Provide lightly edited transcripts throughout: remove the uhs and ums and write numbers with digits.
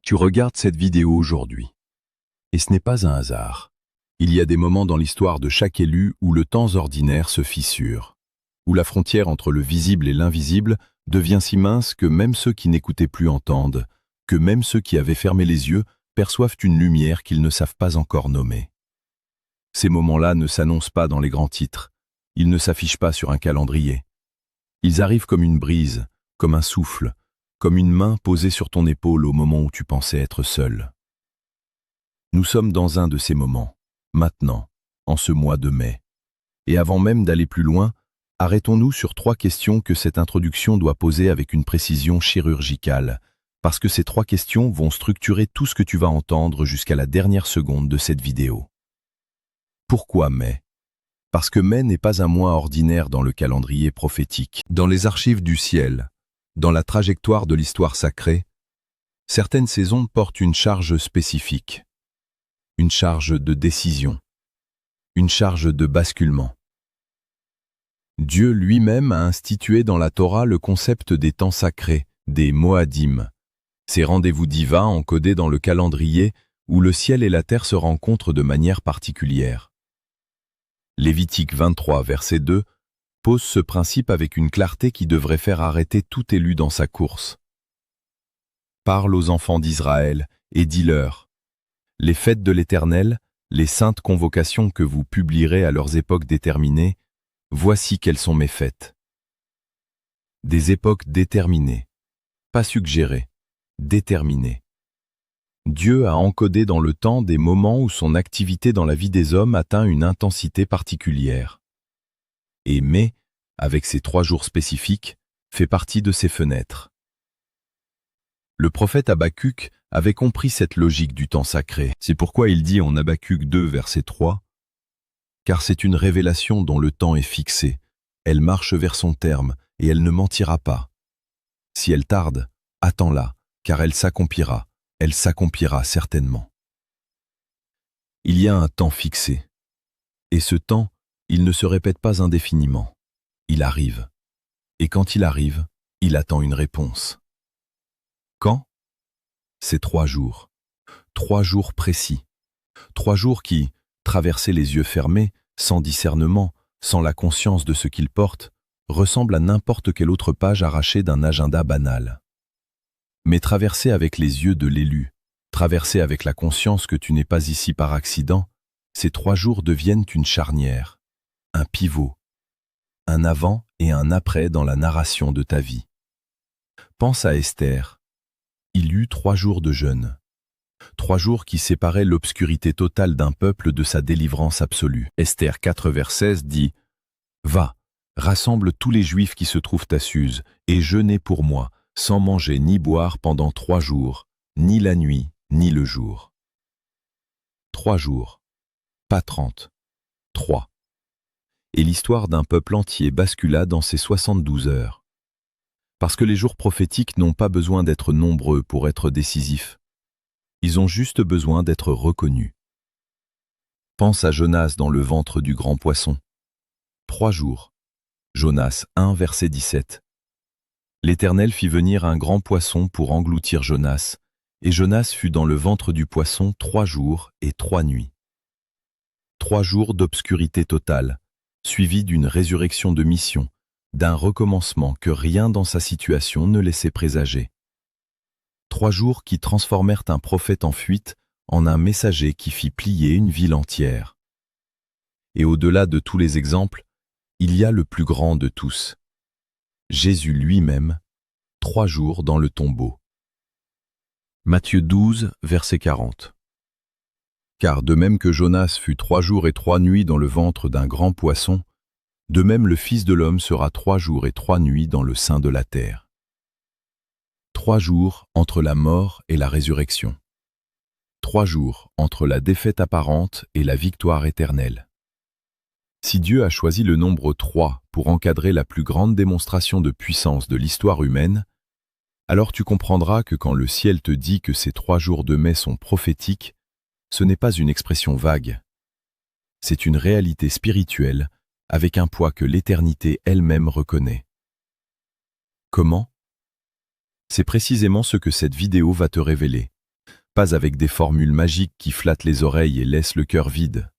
Tu regardes cette vidéo aujourd'hui. Et ce n'est pas un hasard. Il y a des moments dans l'histoire de chaque élu où le temps ordinaire se fissure, où la frontière entre le visible et l'invisible devient si mince que même ceux qui n'écoutaient plus entendent, que même ceux qui avaient fermé les yeux perçoivent une lumière qu'ils ne savent pas encore nommer. Ces moments-là ne s'annoncent pas dans les grands titres, ils ne s'affichent pas sur un calendrier. Ils arrivent comme une brise, comme un souffle, comme une main posée sur ton épaule au moment où tu pensais être seul. Nous sommes dans un de ces moments, maintenant, en ce mois de mai. Et avant même d'aller plus loin, arrêtons-nous sur 3 questions que cette introduction doit poser avec une précision chirurgicale, parce que ces 3 questions vont structurer tout ce que tu vas entendre jusqu'à la dernière seconde de cette vidéo. Pourquoi mai? Parce que mai n'est pas un mois ordinaire dans le calendrier prophétique. Dans les archives du ciel, dans la trajectoire de l'histoire sacrée, certaines saisons portent une charge spécifique, une charge de décision, une charge de basculement. Dieu lui-même a institué dans la Torah le concept des temps sacrés, des Moadim, ces rendez-vous divins encodés dans le calendrier où le ciel et la terre se rencontrent de manière particulière. Lévitique 23, verset 2, pose ce principe avec une clarté qui devrait faire arrêter tout élu dans sa course. Parle aux enfants d'Israël et dis-leur: les fêtes de l'Éternel, les saintes convocations que vous publierez à leurs époques déterminées, voici quelles sont mes fêtes. Des époques déterminées, pas suggérées, déterminées. Dieu a encodé dans le temps des moments où son activité dans la vie des hommes atteint une intensité particulière. Et mai, avec ses 3 jours spécifiques, fait partie de ces fenêtres. Le prophète Habakkuk avait compris cette logique du temps sacré. C'est pourquoi il dit en Habakkuk 2, verset 3, « Car c'est une révélation dont le temps est fixé, elle marche vers son terme, et elle ne mentira pas. Si elle tarde, attends-la, car elle s'accomplira certainement. » Il y a un temps fixé. Et ce temps, il ne se répète pas indéfiniment. Il arrive. Et quand il arrive, il attend une réponse. Quand? C'est 3 jours. 3 jours précis. 3 jours qui, traversés les yeux fermés, sans discernement, sans la conscience de ce qu'ils portent, ressemblent à n'importe quelle autre page arrachée d'un agenda banal. Mais traversés avec les yeux de l'élu, traversés avec la conscience que tu n'es pas ici par accident, ces 3 jours deviennent une charnière, un pivot, un avant et un après dans la narration de ta vie. Pense à Esther. Il eut 3 jours de jeûne. 3 jours qui séparaient l'obscurité totale d'un peuple de sa délivrance absolue. Esther 4, vers 16 dit « Va, rassemble tous les Juifs qui se trouvent à Suse, et jeûnez pour moi, sans manger ni boire pendant 3 jours, ni la nuit, ni le jour. » 3 jours, pas 30, 3. Et l'histoire d'un peuple entier bascula dans ces 72 heures. Parce que les jours prophétiques n'ont pas besoin d'être nombreux pour être décisifs. Ils ont juste besoin d'être reconnus. Pense à Jonas dans le ventre du grand poisson. 3 jours. Jonas 1, verset 17. L'Éternel fit venir un grand poisson pour engloutir Jonas, et Jonas fut dans le ventre du poisson 3 jours et 3 nuits. 3 jours d'obscurité totale, suivis d'une résurrection de mission, d'un recommencement que rien dans sa situation ne laissait présager. 3 jours qui transformèrent un prophète en fuite en un messager qui fit plier une ville entière. Et au-delà de tous les exemples, il y a le plus grand de tous. Jésus lui-même, 3 jours dans le tombeau. Matthieu 12, verset 40. Car de même que Jonas fut 3 jours et 3 nuits dans le ventre d'un grand poisson, de même le Fils de l'homme sera 3 jours et 3 nuits dans le sein de la terre. 3 jours entre la mort et la résurrection. 3 jours entre la défaite apparente et la victoire éternelle. Si Dieu a choisi le nombre 3 pour encadrer la plus grande démonstration de puissance de l'histoire humaine, alors tu comprendras que quand le ciel te dit que ces 3 jours de mai sont prophétiques, ce n'est pas une expression vague. C'est une réalité spirituelle avec un poids que l'éternité elle-même reconnaît. Comment? C'est précisément ce que cette vidéo va te révéler, Pas avec des formules magiques qui flattent les oreilles et laissent le cœur vide.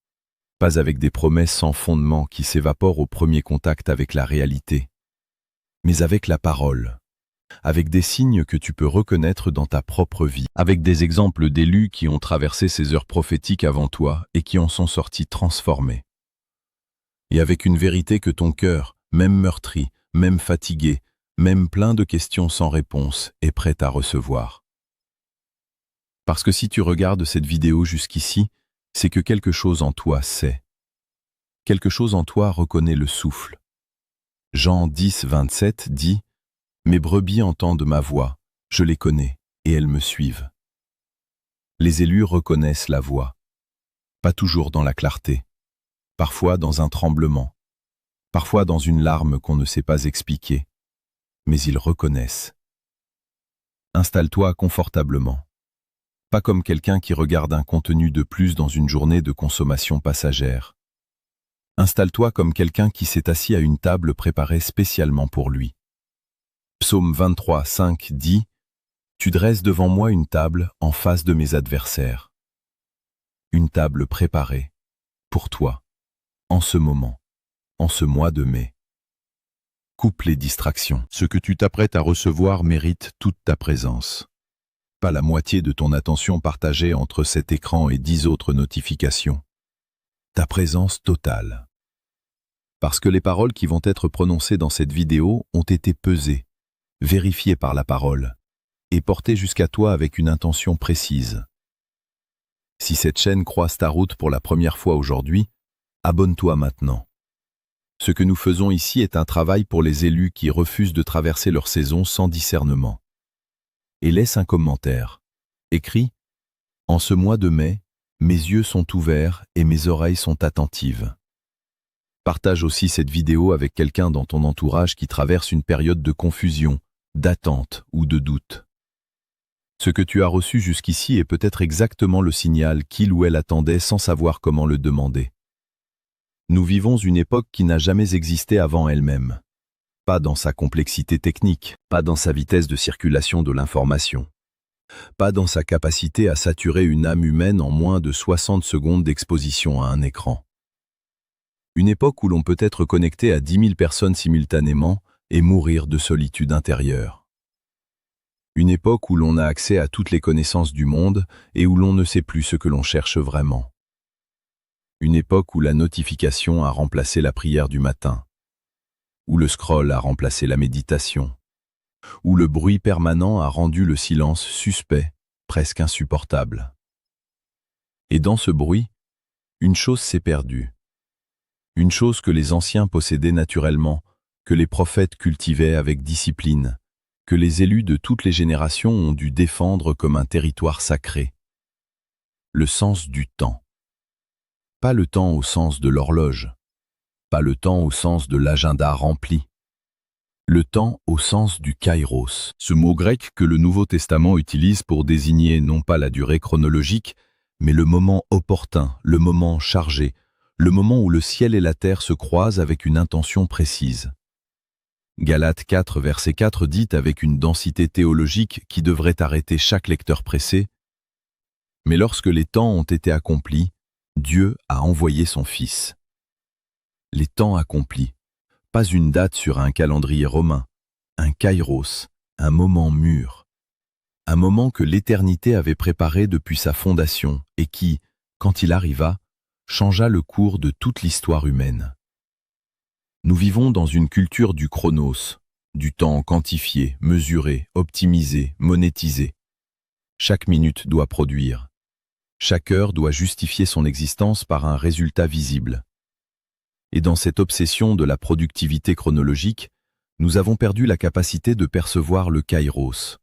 Pas avec des promesses sans fondement qui s'évaporent au premier contact avec la réalité. Mais avec la parole. Avec des signes que tu peux reconnaître dans ta propre vie. Avec des exemples d'élus qui ont traversé ces heures prophétiques avant toi et qui en sont sortis transformés. Et avec une vérité que ton cœur, même meurtri, même fatigué, même plein de questions sans réponse, est prêt à recevoir. Parce que si tu regardes cette vidéo jusqu'ici, c'est que quelque chose en toi sait. Quelque chose en toi reconnaît le souffle. Jean 10, 27 dit « Mes brebis entendent ma voix, je les connais, et elles me suivent. » Les élus reconnaissent la voix. Pas toujours dans la clarté, parfois dans un tremblement, parfois dans une larme qu'on ne sait pas expliquer, mais ils reconnaissent. Installe-toi confortablement. Pas comme quelqu'un qui regarde un contenu de plus dans une journée de consommation passagère. Installe-toi comme quelqu'un qui s'est assis à une table préparée spécialement pour lui. Psaume 23, 5 dit « Tu dresses devant moi une table en face de mes adversaires. » Une table préparée, pour toi, en ce moment, en ce mois de mai. Coupe les distractions. Ce que tu t'apprêtes à recevoir mérite toute ta présence. Pas la moitié de ton attention partagée entre cet écran et 10 autres notifications. Ta présence totale. Parce que les paroles qui vont être prononcées dans cette vidéo ont été pesées, vérifiées par la parole, et portées jusqu'à toi avec une intention précise. Si cette chaîne croise ta route pour la première fois aujourd'hui, abonne-toi maintenant. Ce que nous faisons ici est un travail pour les élus qui refusent de traverser leur saison sans discernement. Et laisse un commentaire. Écris « En ce mois de mai, mes yeux sont ouverts et mes oreilles sont attentives. » Partage aussi cette vidéo avec quelqu'un dans ton entourage qui traverse une période de confusion, d'attente ou de doute. Ce que tu as reçu jusqu'ici est peut-être exactement le signal qu'il ou elle attendait sans savoir comment le demander. Nous vivons une époque qui n'a jamais existé avant elle-même. Pas dans sa complexité technique, pas dans sa vitesse de circulation de l'information, pas dans sa capacité à saturer une âme humaine en moins de 60 secondes d'exposition à un écran. Une époque où l'on peut être connecté à 10 000 personnes simultanément et mourir de solitude intérieure. Une époque où l'on a accès à toutes les connaissances du monde et où l'on ne sait plus ce que l'on cherche vraiment. Une époque où la notification a remplacé la prière du matin, où le scroll a remplacé la méditation, où le bruit permanent a rendu le silence suspect, presque insupportable. Et dans ce bruit, une chose s'est perdue. Une chose que les anciens possédaient naturellement, que les prophètes cultivaient avec discipline, que les élus de toutes les générations ont dû défendre comme un territoire sacré. Le sens du temps. Pas le temps au sens de l'horloge, pas le temps au sens de l'agenda rempli. Le temps au sens du kairos, ce mot grec que le Nouveau Testament utilise pour désigner non pas la durée chronologique, mais le moment opportun, le moment chargé, le moment où le ciel et la terre se croisent avec une intention précise. Galates 4, verset 4 dit avec une densité théologique qui devrait arrêter chaque lecteur pressé, « Mais lorsque les temps ont été accomplis, Dieu a envoyé son Fils. » Les temps accomplis, pas une date sur un calendrier romain, un kairos, un moment mûr, un moment que l'éternité avait préparé depuis sa fondation et qui, quand il arriva, changea le cours de toute l'histoire humaine. Nous vivons dans une culture du chronos, du temps quantifié, mesuré, optimisé, monétisé. Chaque minute doit produire. Chaque heure doit justifier son existence par un résultat visible. Et dans cette obsession de la productivité chronologique, nous avons perdu la capacité de percevoir le kairos.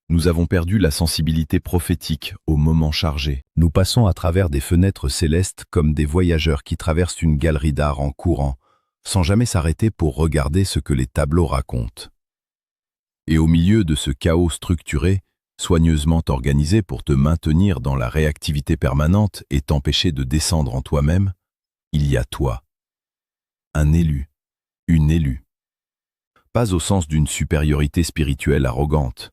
Nous avons perdu la sensibilité prophétique au moment chargé. Nous passons à travers des fenêtres célestes comme des voyageurs qui traversent une galerie d'art en courant, sans jamais s'arrêter pour regarder ce que les tableaux racontent. Et au milieu de ce chaos structuré, soigneusement organisé pour te maintenir dans la réactivité permanente et t'empêcher de descendre en toi-même, il y a toi. Un élu, une élue. Pas au sens d'une supériorité spirituelle arrogante,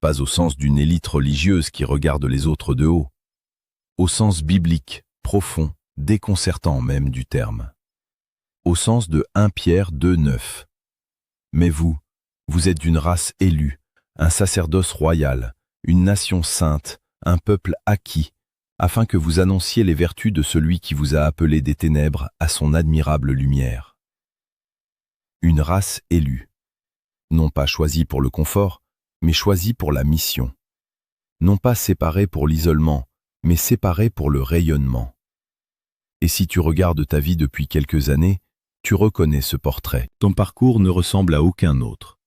pas au sens d'une élite religieuse qui regarde les autres de haut, au sens biblique, profond, déconcertant même du terme, au sens de 1 Pierre 2,9. Mais vous êtes d'une race élue, un sacerdoce royal, une nation sainte, un peuple acquis, afin que vous annonciez les vertus de celui qui vous a appelé des ténèbres à son admirable lumière. Une race élue, non pas choisie pour le confort, mais choisie pour la mission. Non pas séparée pour l'isolement, mais séparée pour le rayonnement. Et si tu regardes ta vie depuis quelques années, tu reconnais ce portrait. Ton parcours ne ressemble à aucun autre.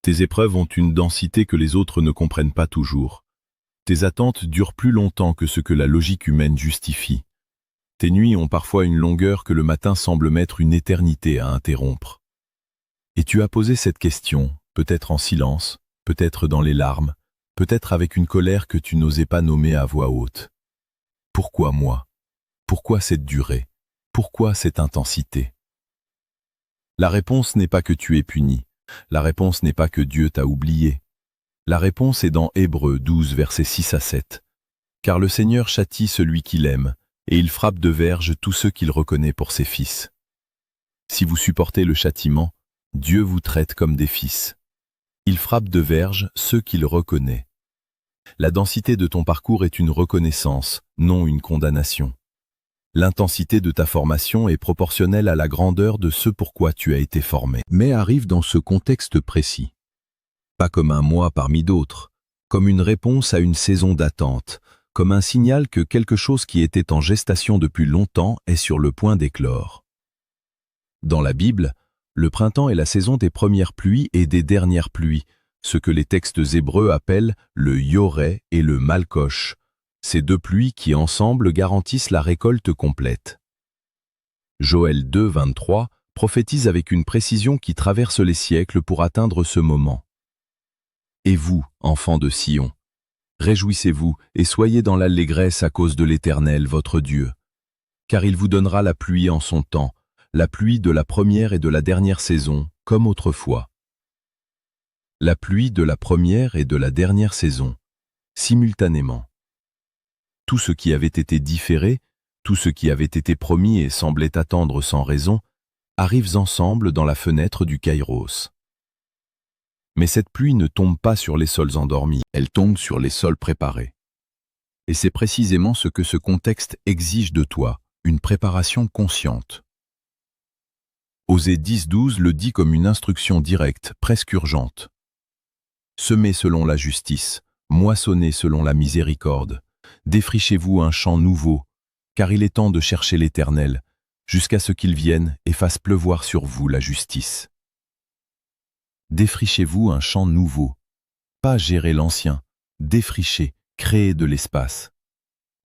Tes épreuves ont une densité que les autres ne comprennent pas toujours. Tes attentes durent plus longtemps que ce que la logique humaine justifie. Tes nuits ont parfois une longueur que le matin semble mettre une éternité à interrompre. Et tu as posé cette question, peut-être en silence, peut-être dans les larmes, peut-être avec une colère que tu n'osais pas nommer à voix haute. Pourquoi moi? Pourquoi cette durée? Pourquoi cette intensité? La réponse n'est pas que tu es puni. La réponse n'est pas que Dieu t'a oublié. La réponse est dans Hébreux 12, versets 6 à 7. Car le Seigneur châtie celui qu'il aime, et il frappe de verge tous ceux qu'il reconnaît pour ses fils. Si vous supportez le châtiment, Dieu vous traite comme des fils. Il frappe de verge ceux qu'il reconnaît. La densité de ton parcours est une reconnaissance, non une condamnation. L'intensité de ta formation est proportionnelle à la grandeur de ce pourquoi tu as été formé. Mais arrive dans ce contexte précis. Pas comme un mois parmi d'autres, comme une réponse à une saison d'attente, comme un signal que quelque chose qui était en gestation depuis longtemps est sur le point d'éclore. Dans la Bible, le printemps est la saison des premières pluies et des dernières pluies, ce que les textes hébreux appellent le Yoreh et le Malkosh, ces deux pluies qui ensemble garantissent la récolte complète. Joël 2, 23 prophétise avec une précision qui traverse les siècles pour atteindre ce moment. Et vous, enfants de Sion, réjouissez-vous et soyez dans l'allégresse à cause de l'Éternel, votre Dieu, car il vous donnera la pluie en son temps, la pluie de la première et de la dernière saison, comme autrefois. La pluie de la première et de la dernière saison, simultanément. Tout ce qui avait été différé, tout ce qui avait été promis et semblait attendre sans raison, arrive ensemble dans la fenêtre du Kairos. Mais cette pluie ne tombe pas sur les sols endormis, elle tombe sur les sols préparés. Et c'est précisément ce que ce contexte exige de toi, une préparation consciente. Osée 10-12 le dit comme une instruction directe, presque urgente. Semez selon la justice, moissonnez selon la miséricorde. Défrichez-vous un champ nouveau, car il est temps de chercher l'Éternel, jusqu'à ce qu'il vienne et fasse pleuvoir sur vous la justice. Défrichez-vous un champ nouveau, pas gérer l'ancien, défricher, créer de l'espace.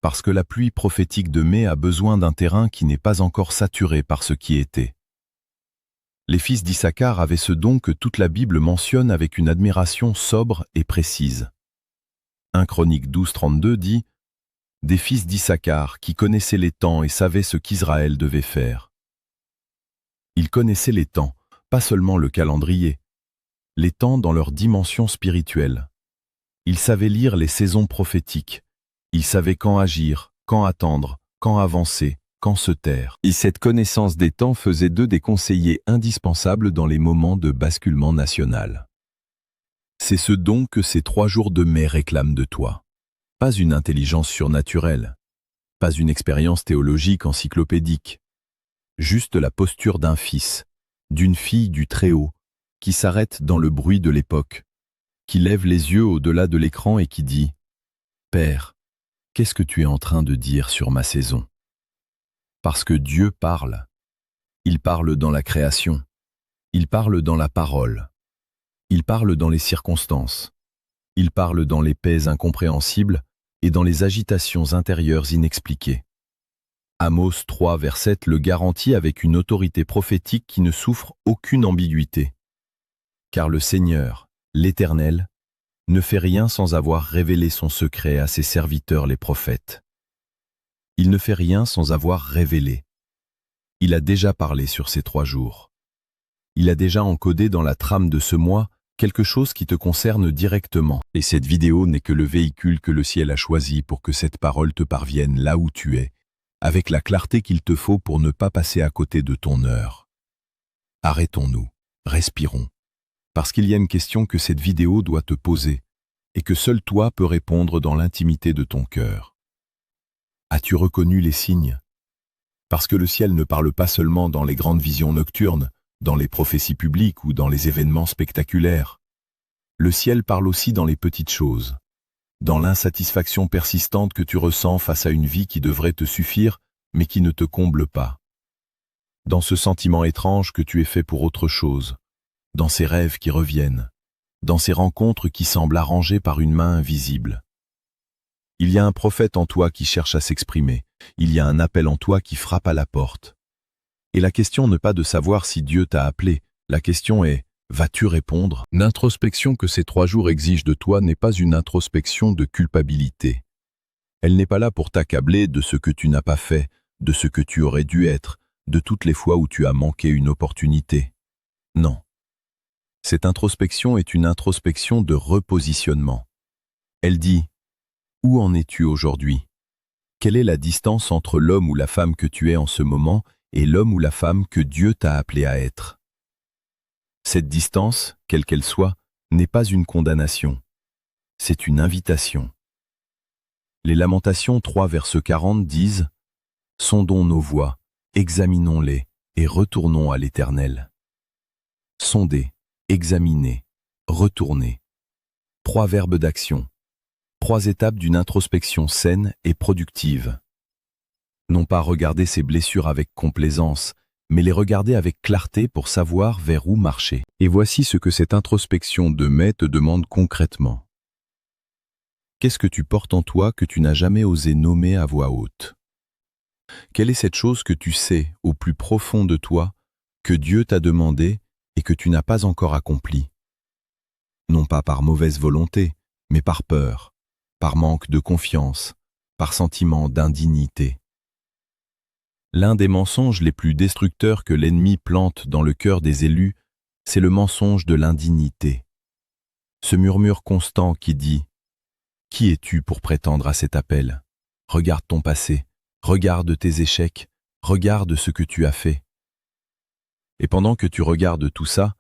Parce que la pluie prophétique de mai a besoin d'un terrain qui n'est pas encore saturé par ce qui était. Les fils d'Issachar avaient ce don que toute la Bible mentionne avec une admiration sobre et précise. 1 Chronique 12, 32 dit « Des fils d'Issachar qui connaissaient les temps et savaient ce qu'Israël devait faire. » Ils connaissaient les temps, pas seulement le calendrier, les temps dans leur dimension spirituelle. Ils savaient lire les saisons prophétiques. Ils savaient quand agir, quand attendre, quand avancer, quand se taire. Et cette connaissance des temps faisait d'eux des conseillers indispensables dans les moments de basculement national. C'est ce don que ces 3 jours de mai réclament de toi. Pas une intelligence surnaturelle, pas une expérience théologique encyclopédique, juste la posture d'un fils, d'une fille du Très-Haut, qui s'arrête dans le bruit de l'époque, qui lève les yeux au-delà de l'écran et qui dit « Père, qu'est-ce que tu es en train de dire sur ma saison ?» Parce que Dieu parle. Il parle dans la création. Il parle dans la parole. Il parle dans les circonstances. Il parle dans les paix incompréhensibles et dans les agitations intérieures inexpliquées. Amos 3, verset 7 le garantit avec une autorité prophétique qui ne souffre aucune ambiguïté. Car le Seigneur, l'Éternel, ne fait rien sans avoir révélé son secret à ses serviteurs les prophètes. Il ne fait rien sans avoir révélé. Il a déjà parlé sur ces 3 jours. Il a déjà encodé dans la trame de ce mois quelque chose qui te concerne directement. Et cette vidéo n'est que le véhicule que le ciel a choisi pour que cette parole te parvienne là où tu es, avec la clarté qu'il te faut pour ne pas passer à côté de ton heure. Arrêtons-nous, respirons, parce qu'il y a une question que cette vidéo doit te poser et que seul toi peux répondre dans l'intimité de ton cœur. As-tu reconnu les signes? Parce que le ciel ne parle pas seulement dans les grandes visions nocturnes, dans les prophéties publiques ou dans les événements spectaculaires. Le ciel parle aussi dans les petites choses, dans l'insatisfaction persistante que tu ressens face à une vie qui devrait te suffire, mais qui ne te comble pas. Dans ce sentiment étrange que tu es fait pour autre chose, dans ces rêves qui reviennent, dans ces rencontres qui semblent arrangées par une main invisible. Il y a un prophète en toi qui cherche à s'exprimer, il y a un appel en toi qui frappe à la porte. Et la question n'est pas de savoir si Dieu t'a appelé, la question est, vas-tu répondre? L'introspection que ces 3 jours exigent de toi n'est pas une introspection de culpabilité. Elle n'est pas là pour t'accabler de ce que tu n'as pas fait, de ce que tu aurais dû être, de toutes les fois où tu as manqué une opportunité. Non. Cette introspection est une introspection de repositionnement. Elle dit, où en es-tu aujourd'hui? Quelle est la distance entre l'homme ou la femme que tu es en ce moment et l'homme ou la femme que Dieu t'a appelé à être? Cette distance, quelle qu'elle soit, n'est pas une condamnation. C'est une invitation. Les Lamentations 3 verset 40 disent « Sondons nos voies, examinons-les et retournons à l'Éternel. » Sonder, examiner, retourner. 3 verbes d'action. 3 étapes d'une introspection saine et productive. Non pas regarder ses blessures avec complaisance, mais les regarder avec clarté pour savoir vers où marcher. Et voici ce que cette introspection de mai te demande concrètement. Qu'est-ce que tu portes en toi que tu n'as jamais osé nommer à voix haute? Quelle est cette chose que tu sais, au plus profond de toi, que Dieu t'a demandé et que tu n'as pas encore accompli? Non pas par mauvaise volonté, mais par peur, par manque de confiance, par sentiment d'indignité. L'un des mensonges les plus destructeurs que l'ennemi plante dans le cœur des élus, c'est le mensonge de l'indignité. Ce murmure constant qui dit « Qui es-tu pour prétendre à cet appel? Regarde ton passé, regarde tes échecs, regarde ce que tu as fait. » Et pendant que tu regardes tout ça,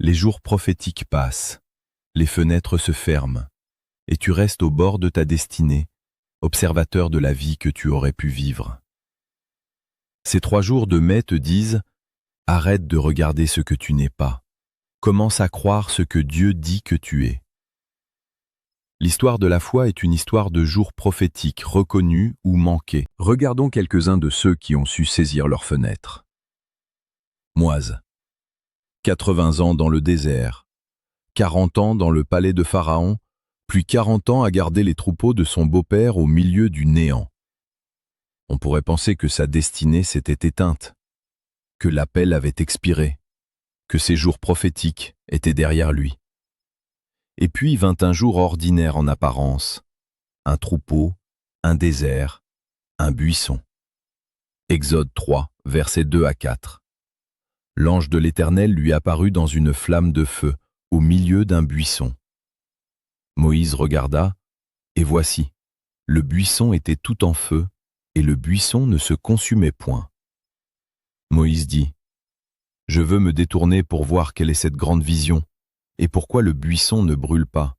les jours prophétiques passent, les fenêtres se ferment, et tu restes au bord de ta destinée, observateur de la vie que tu aurais pu vivre. Ces 3 jours de mai te disent « Arrête de regarder ce que tu n'es pas. Commence à croire ce que Dieu dit que tu es. » L'histoire de la foi est une histoire de jours prophétiques reconnus ou manqués. Regardons quelques-uns de ceux qui ont su saisir leurs fenêtres. Moïse. 80 ans dans le désert. 40 ans dans le palais de Pharaon, puis 40 ans à garder les troupeaux de son beau-père au milieu du néant. On pourrait penser que sa destinée s'était éteinte, que l'appel avait expiré, que ses jours prophétiques étaient derrière lui. Et puis vint un jour ordinaire en apparence, un troupeau, un désert, un buisson. Exode 3, versets 2 à 4. L'ange de l'Éternel lui apparut dans une flamme de feu, au milieu d'un buisson. Moïse regarda, et voici, le buisson était tout en feu, et le buisson ne se consumait point. Moïse dit, « Je veux me détourner pour voir quelle est cette grande vision, et pourquoi le buisson ne brûle pas. »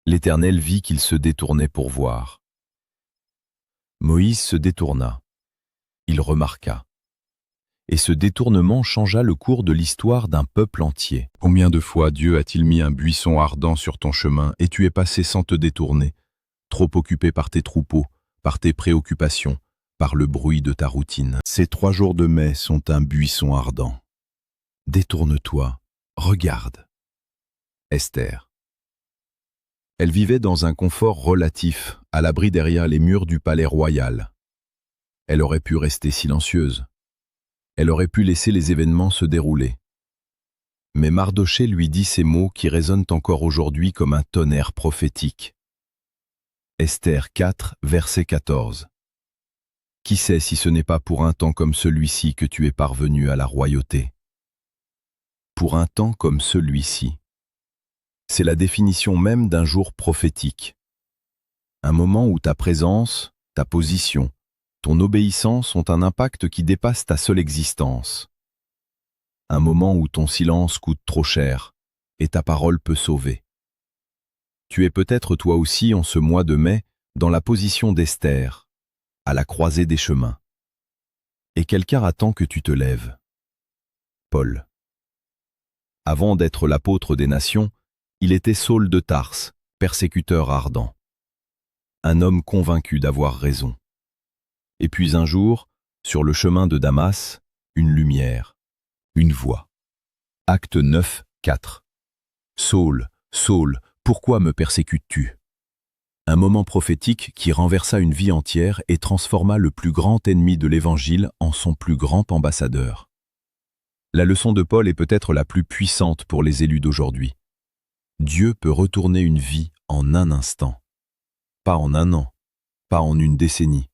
L'Éternel vit qu'il se détournait pour voir. Moïse se détourna. Il remarqua. Et ce détournement changea le cours de l'histoire d'un peuple entier. Combien de fois Dieu a-t-il mis un buisson ardent sur ton chemin et tu es passé sans te détourner, trop occupé par tes troupeaux, par tes préoccupations, par le bruit de ta routine. Ces 3 jours de mai sont un buisson ardent. Détourne-toi, regarde. Esther. Elle vivait dans un confort relatif, à l'abri derrière les murs du palais royal. Elle aurait pu rester silencieuse. Elle aurait pu laisser les événements se dérouler. Mais Mardochée lui dit ces mots qui résonnent encore aujourd'hui comme un tonnerre prophétique. Esther 4, verset 14. Qui sait si ce n'est pas pour un temps comme celui-ci que tu es parvenu à la royauté? Pour un temps comme celui-ci. C'est la définition même d'un jour prophétique. Un moment où ta présence, ta position, ton obéissance ont un impact qui dépasse ta seule existence. Un moment où ton silence coûte trop cher et ta parole peut sauver. Tu es peut-être toi aussi en ce mois de mai dans la position d'Esther, à la croisée des chemins. Et quelqu'un attend que tu te lèves. Paul. Avant d'être l'apôtre des nations, il était Saul de Tarse, persécuteur ardent. Un homme convaincu d'avoir raison. Et puis un jour, sur le chemin de Damas, une lumière, une voix. Acte 9, 4. Saul, Saul, pourquoi me persécutes-tu? Un moment prophétique qui renversa une vie entière et transforma le plus grand ennemi de l'Évangile en son plus grand ambassadeur. La leçon de Paul est peut-être la plus puissante pour les élus d'aujourd'hui. Dieu peut retourner une vie en un instant. Pas en un an, pas en une décennie,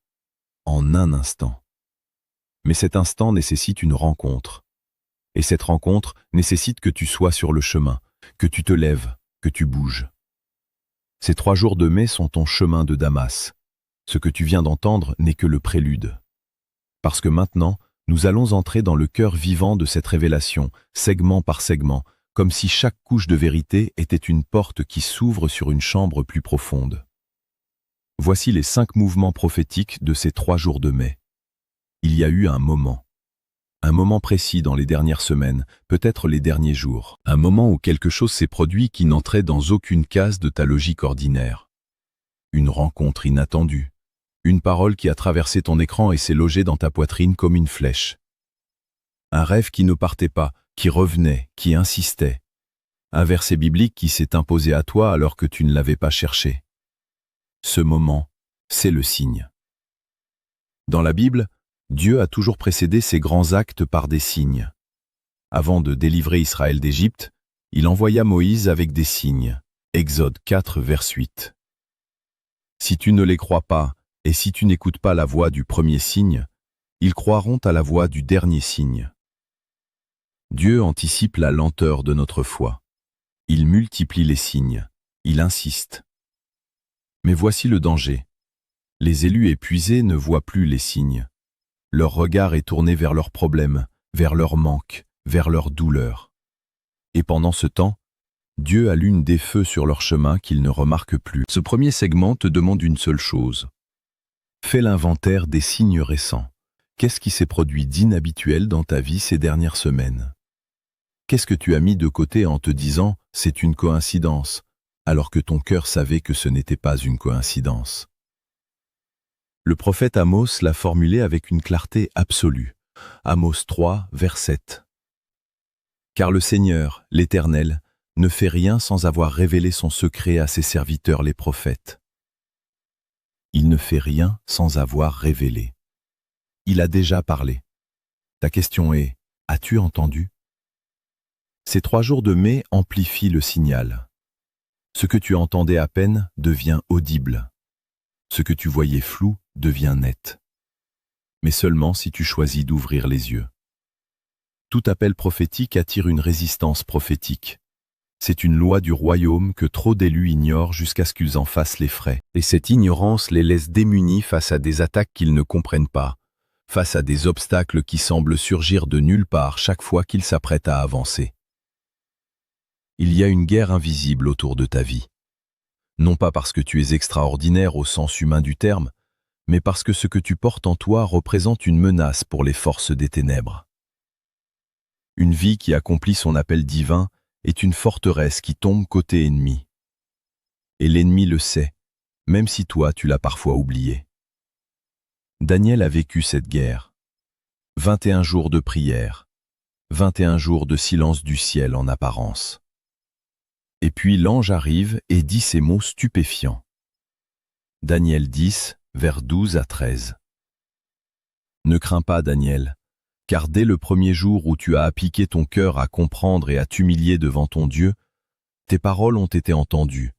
en un instant. Mais cet instant nécessite une rencontre. Et cette rencontre nécessite que tu sois sur le chemin, que tu te lèves, que tu bouges. Ces 3 jours de mai sont ton chemin de Damas. Ce que tu viens d'entendre n'est que le prélude. Parce que maintenant, nous allons entrer dans le cœur vivant de cette révélation, segment par segment, comme si chaque couche de vérité était une porte qui s'ouvre sur une chambre plus profonde. Voici les 5 mouvements prophétiques de ces 3 jours de mai. Il y a eu un moment précis dans les dernières semaines, peut-être les derniers jours, un moment où quelque chose s'est produit qui n'entrait dans aucune case de ta logique ordinaire. Une rencontre inattendue, une parole qui a traversé ton écran et s'est logée dans ta poitrine comme une flèche. Un rêve qui ne partait pas, qui revenait, qui insistait. Un verset biblique qui s'est imposé à toi alors que tu ne l'avais pas cherché. Ce moment, c'est le signe. Dans la Bible, Dieu a toujours précédé ses grands actes par des signes. Avant de délivrer Israël d'Égypte, il envoya Moïse avec des signes. Exode 4, vers 8. Si tu ne les crois pas, et si tu n'écoutes pas la voix du premier signe, ils croiront à la voix du dernier signe. Dieu anticipe la lenteur de notre foi. Il multiplie les signes. Il insiste. Mais voici le danger. Les élus épuisés ne voient plus les signes. Leur regard est tourné vers leurs problèmes, vers leurs manques, vers leurs douleurs. Et pendant ce temps, Dieu allume des feux sur leur chemin qu'ils ne remarquent plus. Ce premier segment te demande une seule chose. Fais l'inventaire des signes récents. Qu'est-ce qui s'est produit d'inhabituel dans ta vie ces dernières semaines? Qu'est-ce que tu as mis de côté en te disant « c'est une coïncidence » alors que ton cœur savait que ce n'était pas une coïncidence? Le prophète Amos l'a formulé avec une clarté absolue. Amos 3, vers 7. Car le Seigneur, l'Éternel, ne fait rien sans avoir révélé son secret à ses serviteurs les prophètes. Il ne fait rien sans avoir révélé. Il a déjà parlé. Ta question est, as-tu entendu? Ces 3 jours de mai amplifient le signal. Ce que tu entendais à peine devient audible. Ce que tu voyais flou devient net. Mais seulement si tu choisis d'ouvrir les yeux. Tout appel prophétique attire une résistance prophétique. C'est une loi du royaume que trop d'élus ignorent jusqu'à ce qu'ils en fassent les frais. Et cette ignorance les laisse démunis face à des attaques qu'ils ne comprennent pas, face à des obstacles qui semblent surgir de nulle part chaque fois qu'ils s'apprêtent à avancer. Il y a une guerre invisible autour de ta vie. Non pas parce que tu es extraordinaire au sens humain du terme, mais parce que ce que tu portes en toi représente une menace pour les forces des ténèbres. Une vie qui accomplit son appel divin est une forteresse qui tombe côté ennemi. Et l'ennemi le sait, même si toi tu l'as parfois oublié. Daniel a vécu cette guerre. 21 jours de prière, 21 jours de silence du ciel en apparence. Et puis l'ange arrive et dit ces mots stupéfiants. Daniel 10, vers 12 à 13. Ne crains pas, Daniel, car dès le premier jour où tu as appliqué ton cœur à comprendre et à t'humilier devant ton Dieu, tes paroles ont été entendues,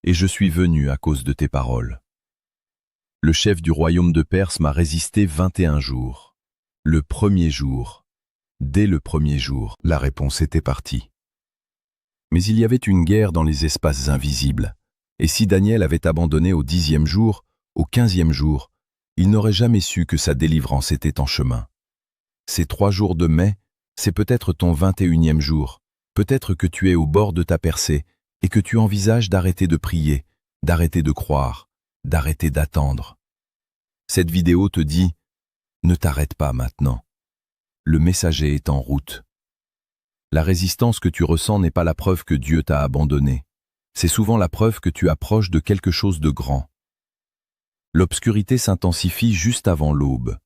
et je suis venu à cause de tes paroles. Le chef du royaume de Perse m'a résisté 21 jours. Le premier jour, dès le premier jour, la réponse était partie. Mais il y avait une guerre dans les espaces invisibles, et si Daniel avait abandonné au 10e jour, au 15e jour, il n'aurait jamais su que sa délivrance était en chemin. Ces 3 jours de mai, c'est peut-être ton 21e jour, peut-être que tu es au bord de ta percée et que tu envisages d'arrêter de prier, d'arrêter de croire, d'arrêter d'attendre. Cette vidéo te dit « Ne t'arrête pas maintenant. Le messager est en route. » La résistance que tu ressens n'est pas la preuve que Dieu t'a abandonné. C'est souvent la preuve que tu approches de quelque chose de grand. L'obscurité s'intensifie juste avant l'aube.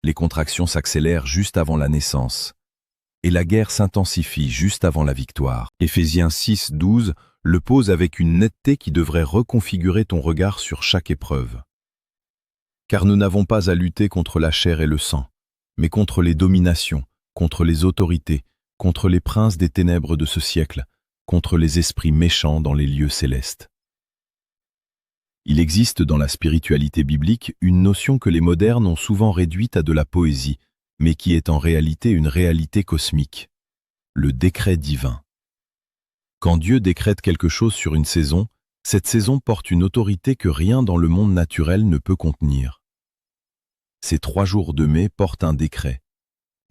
Les contractions s'accélèrent juste avant la naissance. Et la guerre s'intensifie juste avant la victoire. Éphésiens 6:12 le pose avec une netteté qui devrait reconfigurer ton regard sur chaque épreuve. Car nous n'avons pas à lutter contre la chair et le sang, mais contre les dominations, contre les autorités, contre les princes des ténèbres de ce siècle, contre les esprits méchants dans les lieux célestes. Il existe dans la spiritualité biblique une notion que les modernes ont souvent réduite à de la poésie, mais qui est en réalité une réalité cosmique. Le décret divin. Quand Dieu décrète quelque chose sur une saison, cette saison porte une autorité que rien dans le monde naturel ne peut contenir. Ces 3 jours de mai portent un décret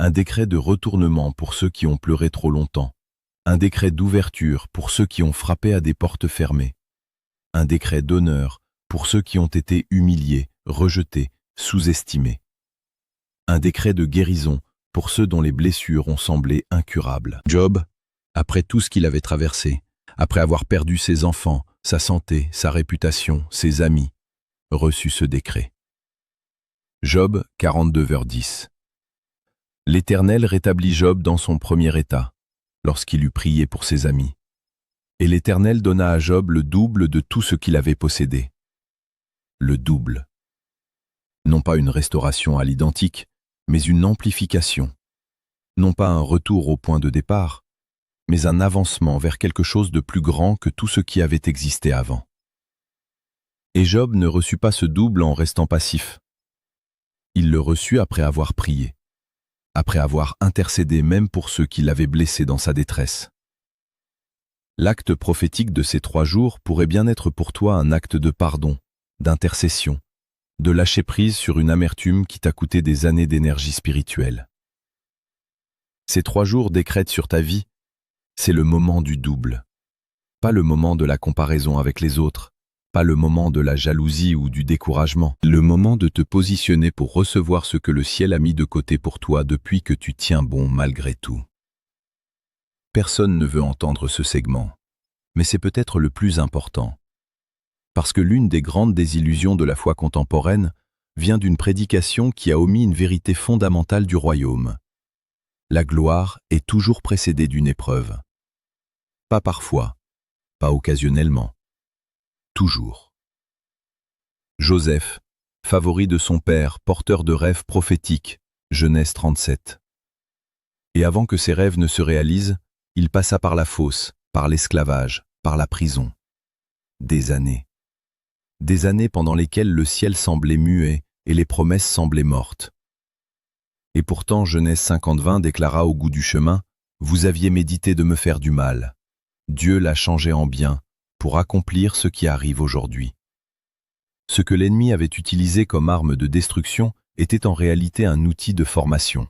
de retournement pour ceux qui ont pleuré trop longtemps, un décret d'ouverture pour ceux qui ont frappé à des portes fermées, un décret d'honneur pour ceux qui ont été humiliés, rejetés, sous-estimés, un décret de guérison pour ceux dont les blessures ont semblé incurables. Job, après tout ce qu'il avait traversé, après avoir perdu ses enfants, sa santé, sa réputation, ses amis, reçut ce décret. Job 42:10. L'Éternel rétablit Job dans son premier état, lorsqu'il eut prié pour ses amis. Et l'Éternel donna à Job le double de tout ce qu'il avait possédé. Le double. Non pas une restauration à l'identique, mais une amplification. Non pas un retour au point de départ, mais un avancement vers quelque chose de plus grand que tout ce qui avait existé avant. Et Job ne reçut pas ce double en restant passif. Il le reçut après avoir prié, après avoir intercédé même pour ceux qui l'avaient blessé dans sa détresse. L'acte prophétique de ces 3 jours pourrait bien être pour toi un acte de pardon, d'intercession, de lâcher prise sur une amertume qui t'a coûté des années d'énergie spirituelle. Ces 3 jours décrètent sur ta vie, c'est le moment du double. Pas le moment de la comparaison avec les autres, pas le moment de la jalousie ou du découragement, le moment de te positionner pour recevoir ce que le ciel a mis de côté pour toi depuis que tu tiens bon malgré tout. Personne ne veut entendre ce segment, mais c'est peut-être le plus important. Parce que l'une des grandes désillusions de la foi contemporaine vient d'une prédication qui a omis une vérité fondamentale du royaume. La gloire est toujours précédée d'une épreuve. Pas parfois, pas occasionnellement. Toujours. Joseph, favori de son père, porteur de rêves prophétiques, Genèse 37. Et avant que ses rêves ne se réalisent, il passa par la fosse, par l'esclavage, par la prison. Des années. Des années pendant lesquelles le ciel semblait muet et les promesses semblaient mortes. Et pourtant Genèse 50:20 déclara au bout du chemin, « Vous aviez médité de me faire du mal. Dieu l'a changé en bien, pour accomplir ce qui arrive aujourd'hui. » Ce que l'ennemi avait utilisé comme arme de destruction était en réalité un outil de formation.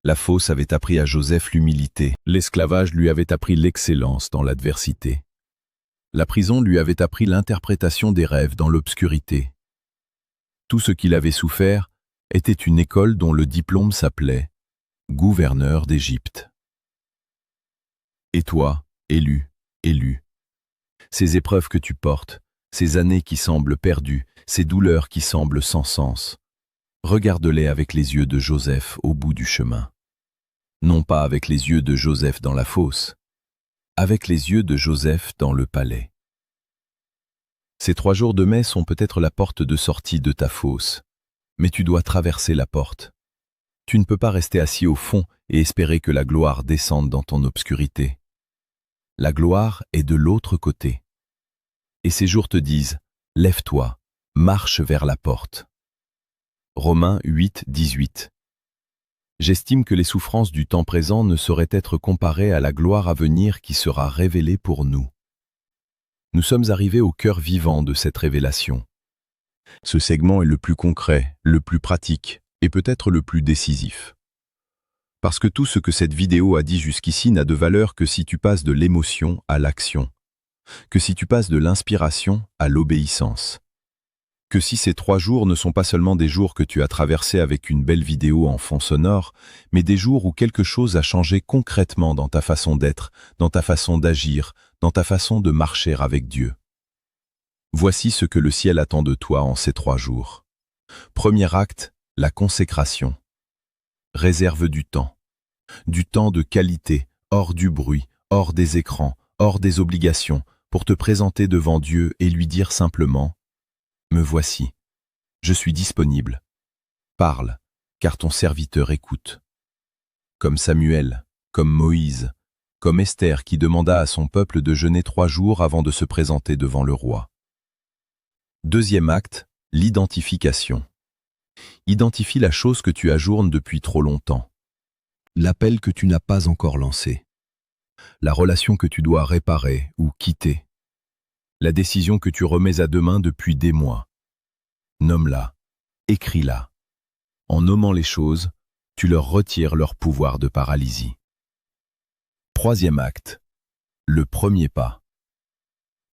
La fosse avait appris à Joseph l'humilité, l'esclavage lui avait appris l'excellence dans l'adversité. La prison lui avait appris l'interprétation des rêves dans l'obscurité. Tout ce qu'il avait souffert était une école dont le diplôme s'appelait « gouverneur d'Égypte ». Et toi, élu, ces épreuves que tu portes, ces années qui semblent perdues, ces douleurs qui semblent sans sens, regarde-les avec les yeux de Joseph au bout du chemin. Non pas avec les yeux de Joseph dans la fosse, avec les yeux de Joseph dans le palais. Ces 3 jours de mai sont peut-être la porte de sortie de ta fosse, mais tu dois traverser la porte. Tu ne peux pas rester assis au fond et espérer que la gloire descende dans ton obscurité. La gloire est de l'autre côté. Et ces jours te disent, lève-toi, marche vers la porte. Romains 8:18. J'estime que les souffrances du temps présent ne sauraient être comparées à la gloire à venir qui sera révélée pour nous. Nous sommes arrivés au cœur vivant de cette révélation. Ce segment est le plus concret, le plus pratique et peut-être le plus décisif. Parce que tout ce que cette vidéo a dit jusqu'ici n'a de valeur que si tu passes de l'émotion à l'action, que si tu passes de l'inspiration à l'obéissance, que si ces 3 jours ne sont pas seulement des jours que tu as traversés avec une belle vidéo en fond sonore, mais des jours où quelque chose a changé concrètement dans ta façon d'être, dans ta façon d'agir, dans ta façon de marcher avec Dieu. Voici ce que le ciel attend de toi en ces 3 jours. Premier acte, la consécration. Réserve du temps de qualité, hors du bruit, hors des écrans, hors des obligations, pour te présenter devant Dieu et lui dire simplement « Me voici, je suis disponible. Parle, car ton serviteur écoute. » Comme Samuel, comme Moïse, comme Esther qui demanda à son peuple de jeûner 3 jours avant de se présenter devant le roi. Deuxième acte, l'identification. Identifie la chose que tu ajournes depuis trop longtemps. L'appel que tu n'as pas encore lancé. La relation que tu dois réparer ou quitter. La décision que tu remets à demain depuis des mois. Nomme-la, écris-la. En nommant les choses, tu leur retires leur pouvoir de paralysie. Troisième acte, le premier pas.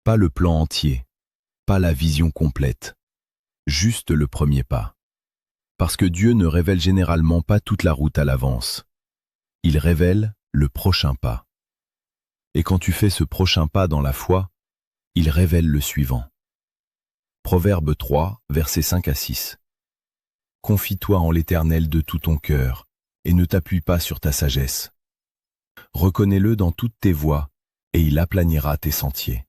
Pas le plan entier, pas la vision complète, juste le premier pas. Parce que Dieu ne révèle généralement pas toute la route à l'avance. Il révèle le prochain pas. Et quand tu fais ce prochain pas dans la foi, il révèle le suivant. Proverbe 3, versets 5 à 6. Confie-toi en l'Éternel de tout ton cœur, et ne t'appuie pas sur ta sagesse. Reconnais-le dans toutes tes voies, et il aplanira tes sentiers.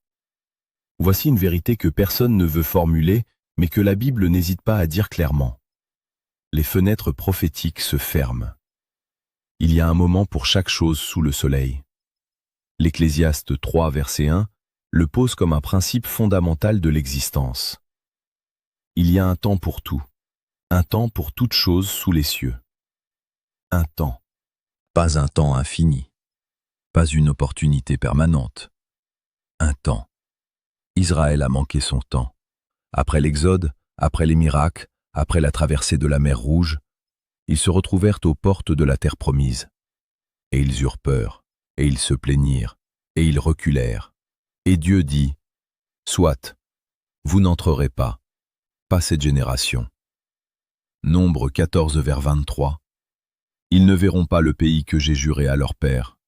Voici une vérité que personne ne veut formuler, mais que la Bible n'hésite pas à dire clairement. Les fenêtres prophétiques se ferment. Il y a un moment pour chaque chose sous le soleil. L'Ecclésiaste 3, verset 1, le pose comme un principe fondamental de l'existence. Il y a un temps pour tout, un temps pour toute chose sous les cieux. Un temps, pas un temps infini, pas une opportunité permanente. Un temps. Israël a manqué son temps. Après l'Exode, après les miracles, après la traversée de la mer Rouge, ils se retrouvèrent aux portes de la terre promise. Et ils eurent peur, et ils se plaignirent, et ils reculèrent. Et Dieu dit, « Soit, vous n'entrerez pas cette génération. » Nombre 14 vers 23. Ils ne verront pas le pays que j'ai juré à leur père.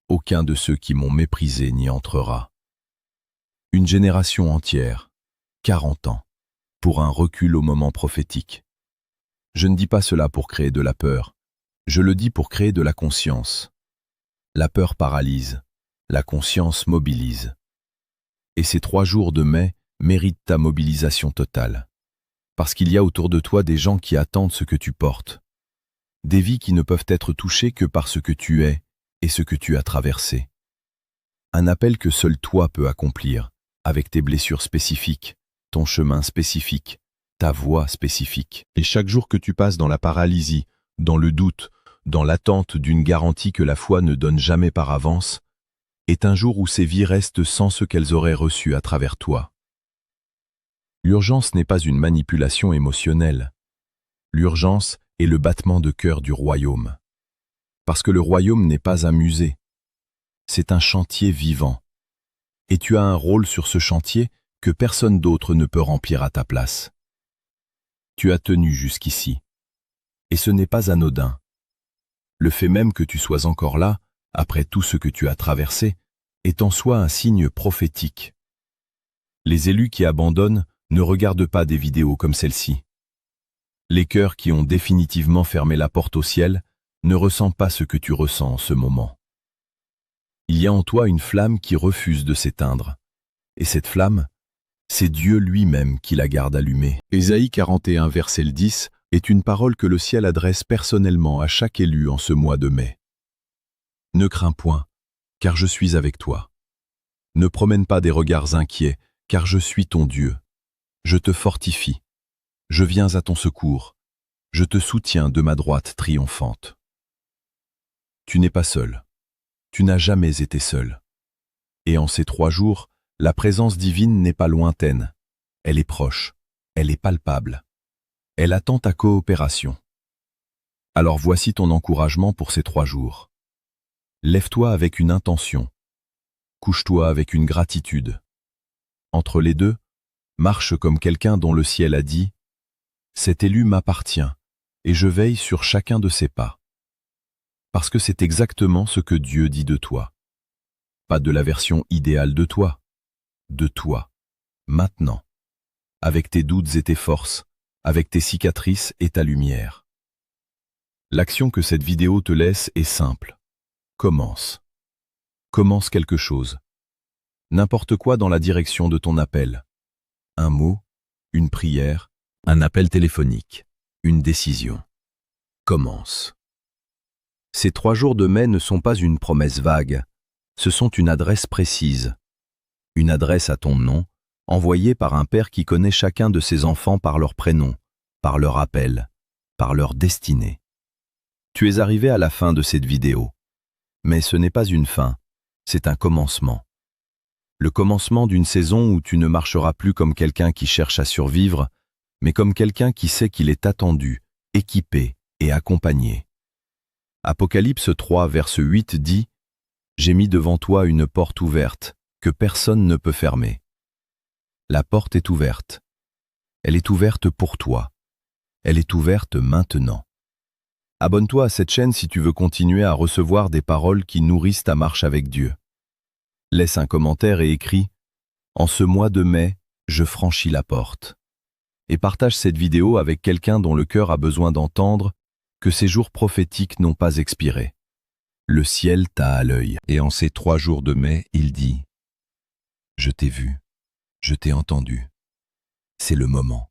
Aucun de ceux qui m'ont méprisé n'y entrera. Une génération entière, 40 ans, pour un recul au moment prophétique. Je ne dis pas cela pour créer de la peur, je le dis pour créer de la conscience. La peur paralyse, la conscience mobilise. Et ces 3 jours de mai méritent ta mobilisation totale. Parce qu'il y a autour de toi des gens qui attendent ce que tu portes. Des vies qui ne peuvent être touchées que par ce que tu es et ce que tu as traversé. Un appel que seul toi peux accomplir, avec tes blessures spécifiques, ton chemin spécifique, ta voie spécifique. Et chaque jour que tu passes dans la paralysie, dans le doute, dans l'attente d'une garantie que la foi ne donne jamais par avance, est un jour où ces vies restent sans ce qu'elles auraient reçu à travers toi. L'urgence n'est pas une manipulation émotionnelle. L'urgence est le battement de cœur du royaume. Parce que le royaume n'est pas un musée. C'est un chantier vivant. Et tu as un rôle sur ce chantier que personne d'autre ne peut remplir à ta place. Tu as tenu jusqu'ici. Et ce n'est pas anodin. Le fait même que tu sois encore là, après tout ce que tu as traversé, est en soi un signe prophétique. Les élus qui abandonnent ne regardent pas des vidéos comme celle-ci. Les cœurs qui ont définitivement fermé la porte au ciel ne ressentent pas ce que tu ressens en ce moment. Il y a en toi une flamme qui refuse de s'éteindre. Et cette flamme, c'est Dieu lui-même qui la garde allumée. Ésaïe 41, verset 10, est une parole que le ciel adresse personnellement à chaque élu en ce mois de mai. Ne crains point, car je suis avec toi. Ne promène pas des regards inquiets, car je suis ton Dieu. Je te fortifie. Je viens à ton secours. Je te soutiens de ma droite triomphante. Tu n'es pas seul. Tu n'as jamais été seul. Et en ces 3 jours, la présence divine n'est pas lointaine. Elle est proche. Elle est palpable. Elle attend ta coopération. Alors voici ton encouragement pour ces 3 jours. Lève-toi avec une intention. Couche-toi avec une gratitude. Entre les deux, marche comme quelqu'un dont le ciel a dit « Cet élu m'appartient, et je veille sur chacun de ses pas. » Parce que c'est exactement ce que Dieu dit de toi. Pas de la version idéale de toi, maintenant, avec tes doutes et tes forces, avec tes cicatrices et ta lumière. L'action que cette vidéo te laisse est simple. Commence. Commence quelque chose. N'importe quoi dans la direction de ton appel. Un mot, une prière, un appel téléphonique, une décision. Commence. Ces 3 jours de mai ne sont pas une promesse vague, ce sont une adresse précise. Une adresse à ton nom, envoyée par un père qui connaît chacun de ses enfants par leur prénom, par leur appel, par leur destinée. Tu es arrivé à la fin de cette vidéo. Mais ce n'est pas une fin, c'est un commencement. Le commencement d'une saison où tu ne marcheras plus comme quelqu'un qui cherche à survivre, mais comme quelqu'un qui sait qu'il est attendu, équipé et accompagné. Apocalypse 3, verset 8 dit « J'ai mis devant toi une porte ouverte, que personne ne peut fermer. » La porte est ouverte. Elle est ouverte pour toi. Elle est ouverte maintenant. Abonne-toi à cette chaîne si tu veux continuer à recevoir des paroles qui nourrissent ta marche avec Dieu. Laisse un commentaire et écris « En ce mois de mai, je franchis la porte » et partage cette vidéo avec quelqu'un dont le cœur a besoin d'entendre que ces jours prophétiques n'ont pas expiré. Le ciel t'a à l'œil. Et en ces 3 jours de mai, il dit « Je t'ai vu, je t'ai entendu. C'est le moment.